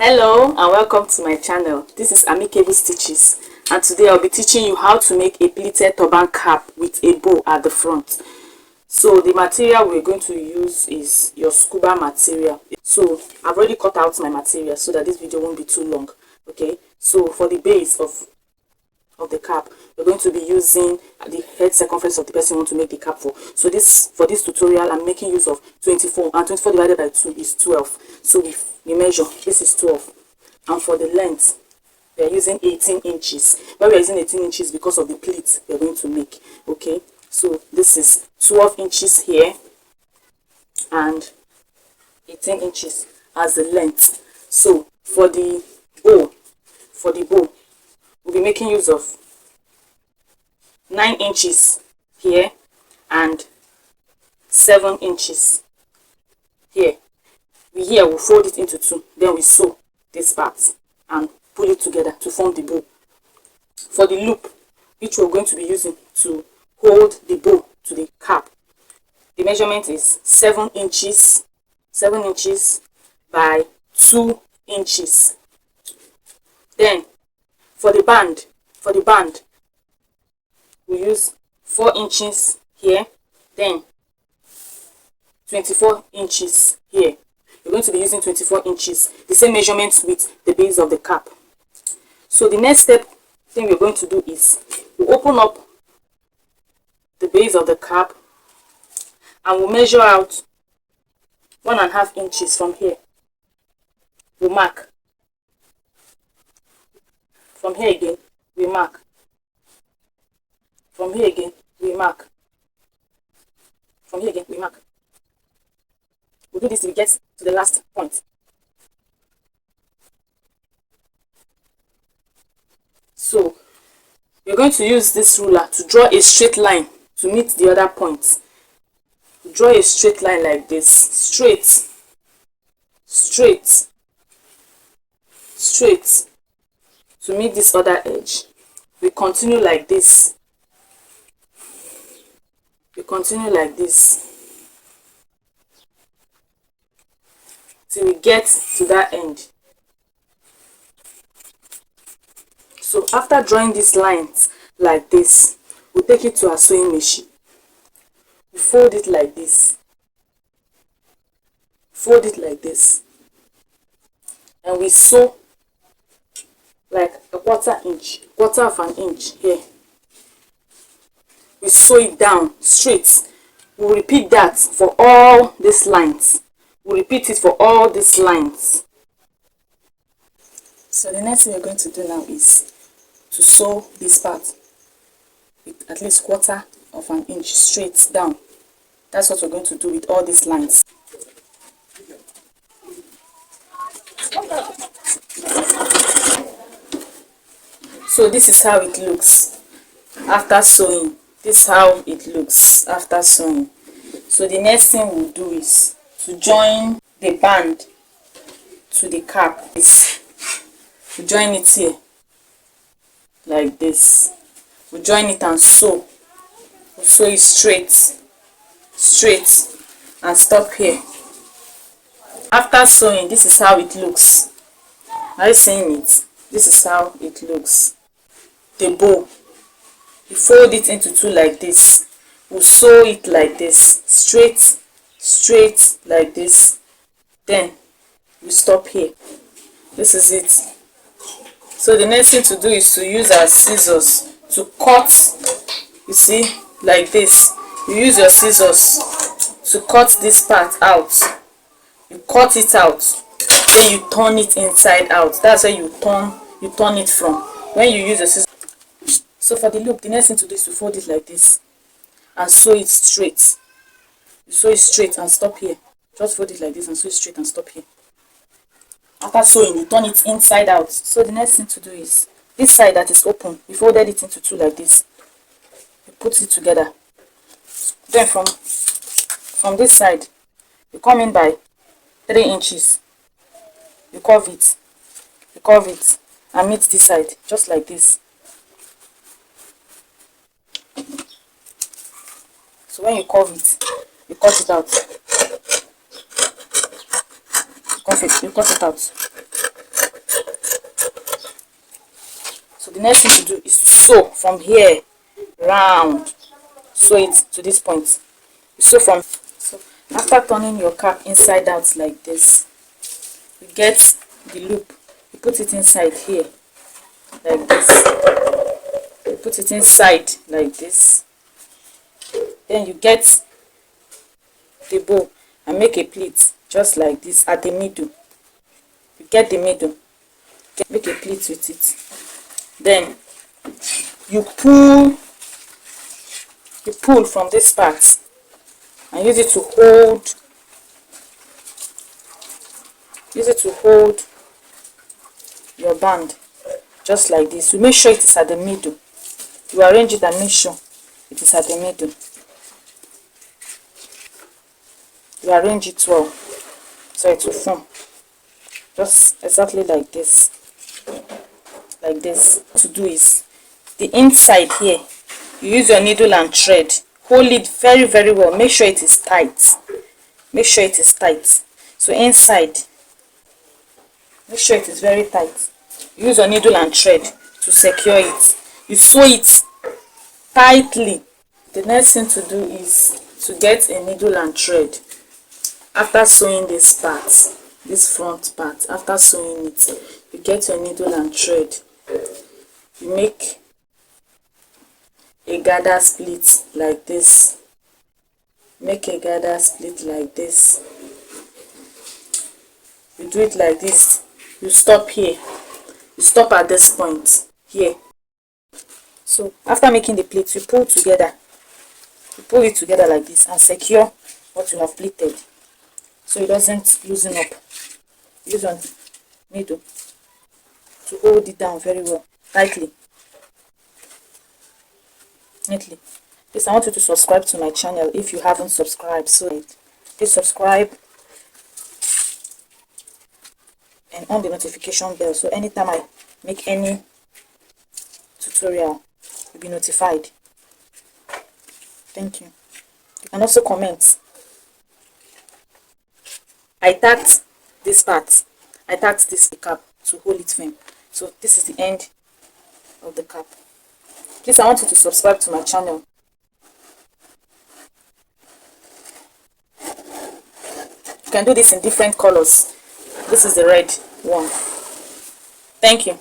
Hello and welcome to my channel. This is Amicable Stitches, and today I'll be teaching you how to make a pleated turban cap with a bow at the front. So the material we're going to use is your scuba material. So I've already cut out my material so that this video won't be too long. Okay, so for the base of the cap, we're going to be using the head circumference of the person you want to make the cap for. So for this tutorial, I'm making use of 24, and 24 divided by 2 is 12. So we measure, this is 12, and for the length we are using 18 inches. Why we are using 18 inches? Because of the pleat we are going to make. Okay, so this is 12 inches here and 18 inches as the length. So for the bow, we'll be making use of 9 inches here and 7 inches here. We'll fold it into two, then we sew this part and pull it together to form the bow. For the loop, which we're going to be using to hold the bow to the cap, the measurement is 7 inches by 2 inches. Then for the band, we use 4 inches here, then 24 inches here. We're going to be using 24 inches, the same measurements with the base of the cap. So the next thing we're going to do is we open up the base of the cap and we'll measure out 1.5 inches from here. We'll mark. From here again, we mark. From here again, we mark. From here again, we mark. We'll do this till we get to the last point. So we're going to use this ruler to draw a straight line to meet the other points. Draw a straight line like this, straight, to meet this other edge. We continue like this. Till we get to that end. So after drawing these lines like this, we'll take it to our sewing machine. We fold it like this. And we sew like a quarter of an inch here. We sew it down straight. We'll repeat that for all these lines. So the next thing we're going to do now is to sew this part with at least quarter of an inch straight down. That's what we're going to do with all these lines. So this is how it looks after sewing. So the next thing we'll do is to join the band to the cap. We join it here like this. We join it and sew. We sew it straight and stop here. After sewing, this is how it looks. Are you seeing it? This is how it looks. The bow, you fold it into two like this. We sew it like this, straight like this. Then we stop here. This is it. So the next thing to do is to use our scissors to cut. You see, like this. You use your scissors to cut this part out. You cut it out, then you turn it inside out. That's where you turn it from when you use your scissors. So for the loop, the next thing to do is to fold it like this and sew it straight. You sew it straight and stop here. Just fold it like this and sew it straight and stop here. After sewing, you turn it inside out. So the next thing to do is this side that is open, we folded it into two like this. You put it together. Then from this side, you come in by 3 inches. You curve it and meet this side just like this. So when you curve it, you cut it out. You cut it out. So the next thing to do is to sew from here round, sew it to this point. You sew from, so after turning your cap inside out like this, you get the loop, you put it inside here like this, you put it inside like this, then you get the bow and make a pleat just like this at the middle. You get the middle, make a pleat with it, then you pull from this part and use it to hold your band just like this. You make sure it is at the middle. You arrange it and make sure it is at the middle. You arrange it well so it will form just exactly like this. Like this. To do is the inside here, you use your needle and thread, hold it very very well, make sure it is tight, make sure it is tight. So inside, make sure it is very tight. Use your needle and thread to secure it. You sew it tightly. The next thing to do is to get a needle and thread. After sewing this part, this front part, after sewing it, you get your needle and thread. You make a gather split like this. Make a gather split like this. You do it like this. You stop here. You stop at this point here. So after making the pleat, you pull together. You pull it together like this and secure what you have pleated so it doesn't loosen up. Use your needle to hold it down very well, tightly, neatly. Please, I want you to subscribe to my channel if you haven't subscribed. So please subscribe and on the notification bell so anytime I make any tutorial, you'll be notified. Thank you. You can also comment. I tacked this part. I tacked this cap to hold it firm. So this is the end of the cap. Please, I want you to subscribe to my channel. You can do this in different colors. This is the red one. Thank you.